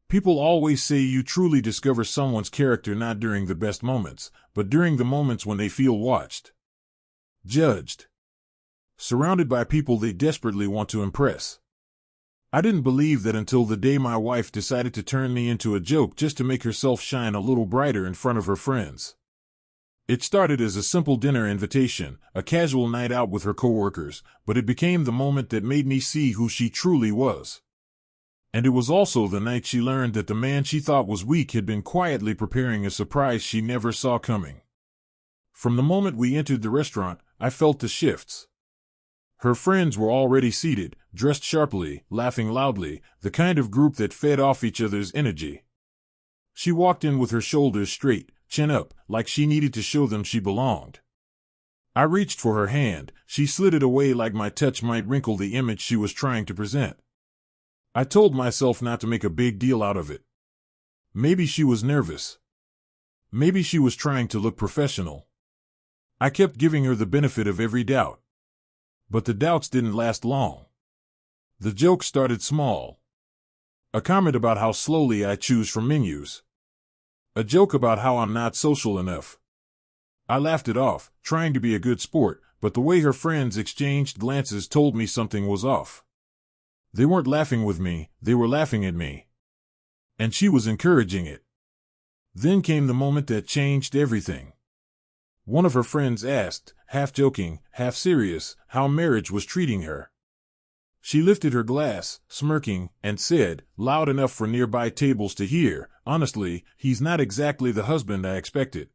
People always say you truly discover someone's character not during the best moments, but during the moments when they feel watched, judged, surrounded by people they desperately want to impress. I didn't believe that until the day my wife decided to turn me into a joke just to make herself shine a little brighter in front of her friends. It started as a simple dinner invitation, a casual night out with her coworkers, but it became the moment that made me see who she truly was. And it was also the night she learned that the man she thought was weak had been quietly preparing a surprise she never saw coming. From the moment we entered the restaurant, I felt the shifts. Her friends were already seated, dressed sharply, laughing loudly, the kind of group that fed off each other's energy. She walked in with her shoulders straight, chin up, like she needed to show them she belonged. I reached for her hand. She slid it away like my touch might wrinkle the image she was trying to present. I told myself not to make a big deal out of it. Maybe she was nervous. Maybe she was trying to look professional. I kept giving her the benefit of every doubt. But the doubts didn't last long. The joke started small. A comment about how slowly I choose from menus. A joke about how I'm not social enough. I laughed it off, trying to be a good sport, but the way her friends exchanged glances told me something was off. They weren't laughing with me, they were laughing at me. And she was encouraging it. Then came the moment that changed everything. One of her friends asked, half joking, half serious, how marriage was treating her. She lifted her glass, smirking, and said, loud enough for nearby tables to hear, honestly, he's not exactly the husband I expected.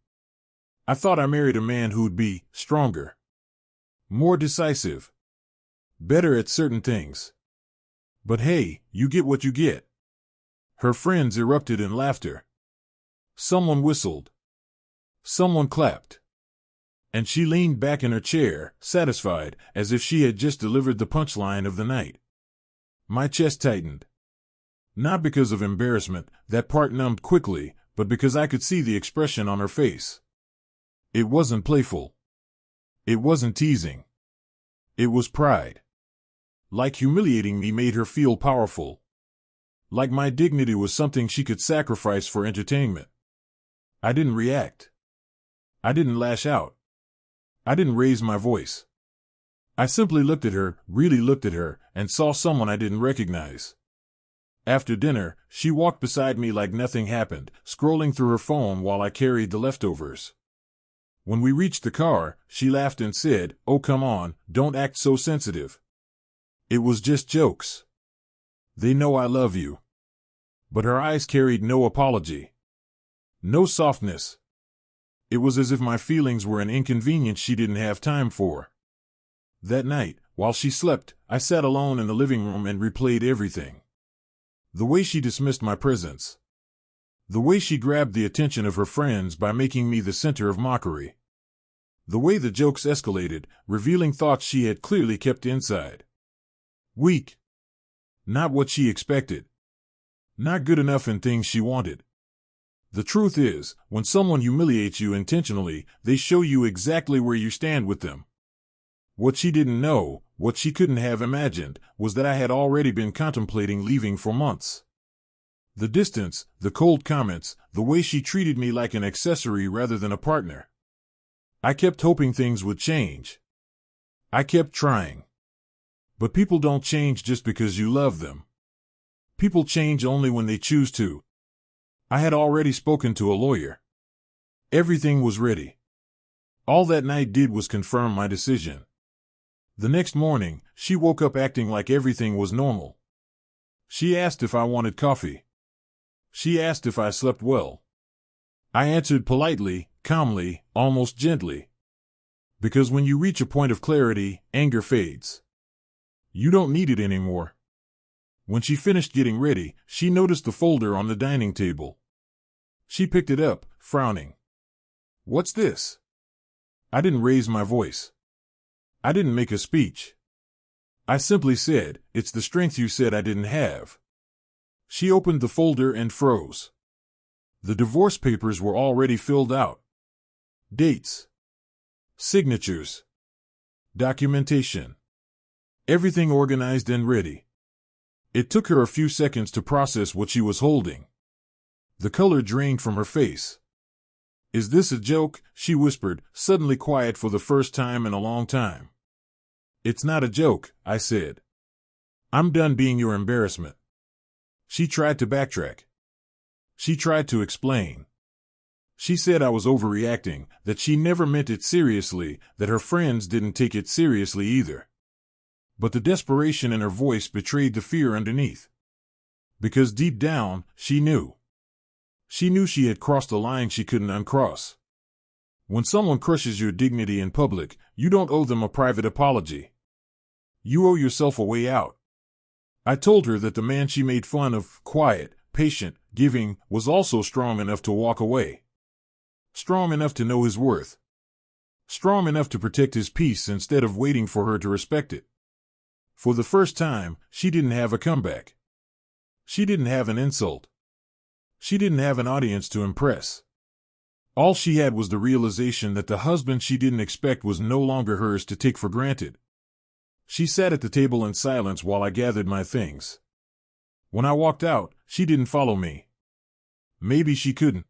I thought I married a man who'd be stronger, more decisive, better at certain things. But hey, you get what you get. Her friends erupted in laughter. Someone whistled. Someone clapped. And she leaned back in her chair, satisfied, as if she had just delivered the punchline of the night. My chest tightened. Not because of embarrassment, that part numbed quickly, but because I could see the expression on her face. It wasn't playful. It wasn't teasing. It was pride. Like humiliating me made her feel powerful. Like my dignity was something she could sacrifice for entertainment. I didn't react. I didn't lash out. I didn't raise my voice. I simply looked at her, really looked at her, and saw someone I didn't recognize. After dinner, she walked beside me like nothing happened, scrolling through her phone while I carried the leftovers. When we reached the car, she laughed and said, "Oh, come on, don't act so sensitive. It was just jokes. They know I love you." But her eyes carried no apology. No softness. It was as if my feelings were an inconvenience she didn't have time for. That night, while she slept, I sat alone in the living room and replayed everything. The way she dismissed my presence. The way she grabbed the attention of her friends by making me the center of mockery. The way the jokes escalated, revealing thoughts she had clearly kept inside. Weak. Not what she expected. Not good enough in things she wanted. The truth is, when someone humiliates you intentionally, they show you exactly where you stand with them. What she didn't know, what she couldn't have imagined, was that I had already been contemplating leaving for months. The distance, the cold comments, the way she treated me like an accessory rather than a partner. I kept hoping things would change. I kept trying. But people don't change just because you love them. People change only when they choose to. I had already spoken to a lawyer. Everything was ready. All that night did was confirm my decision. The next morning, she woke up acting like everything was normal. She asked if I wanted coffee. She asked if I slept well. I answered politely, calmly, almost gently. Because when you reach a point of clarity, anger fades. You don't need it anymore. When she finished getting ready, she noticed the folder on the dining table. She picked it up, frowning. "What's this?" I didn't raise my voice. I didn't make a speech. I simply said, "It's the strength you said I didn't have." She opened the folder and froze. The divorce papers were already filled out. Dates. Signatures. Documentation. Everything organized and ready. It took her a few seconds to process what she was holding. The color drained from her face. "Is this a joke?" she whispered, suddenly quiet for the first time in a long time. "It's not a joke," I said. "I'm done being your embarrassment." She tried to backtrack. She tried to explain. She said I was overreacting, that she never meant it seriously, that her friends didn't take it seriously either. But the desperation in her voice betrayed the fear underneath. Because deep down, she knew. She knew she had crossed a line she couldn't uncross. When someone crushes your dignity in public, you don't owe them a private apology. You owe yourself a way out. I told her that the man she made fun of, quiet, patient, giving, was also strong enough to walk away. Strong enough to know his worth. Strong enough to protect his peace instead of waiting for her to respect it. For the first time, she didn't have a comeback. She didn't have an insult. She didn't have an audience to impress. All she had was the realization that the husband she didn't expect was no longer hers to take for granted. She sat at the table in silence while I gathered my things. When I walked out, she didn't follow me. Maybe she couldn't.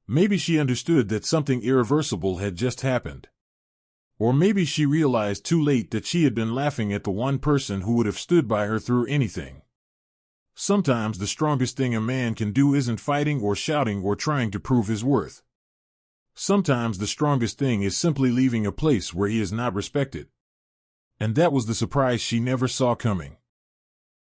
Maybe she understood that something irreversible had just happened. Or maybe she realized too late that she had been laughing at the one person who would have stood by her through anything. Sometimes the strongest thing a man can do isn't fighting or shouting or trying to prove his worth. Sometimes the strongest thing is simply leaving a place where he is not respected. And that was the surprise she never saw coming.